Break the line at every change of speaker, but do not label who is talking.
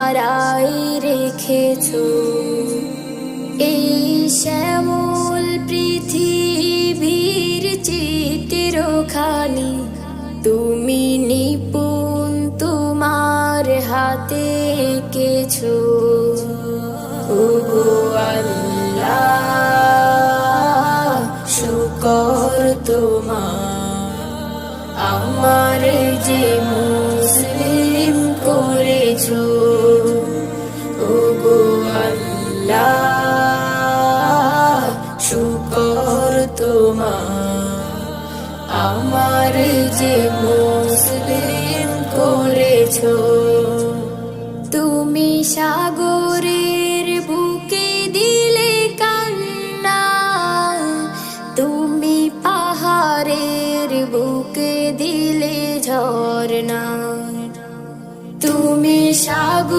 হারাই রেখেছো এই শ্যামল পৃথিবীর চিত্রখানি। তুমি নিপুণ তোমার হাতে এঁকেছো। ওগো আল্লাহ, শুকর তোমার, আমার যে মুসলিম করেছো। ওগো আল্লাহ, শুকর তোমার, আমার যে মুসলিম করেছো। তুমি সাগরের বুকে দিলে কান্না, তুমি পাহাড়ের বুকে দিলে ঝরনা, তুমি সাগর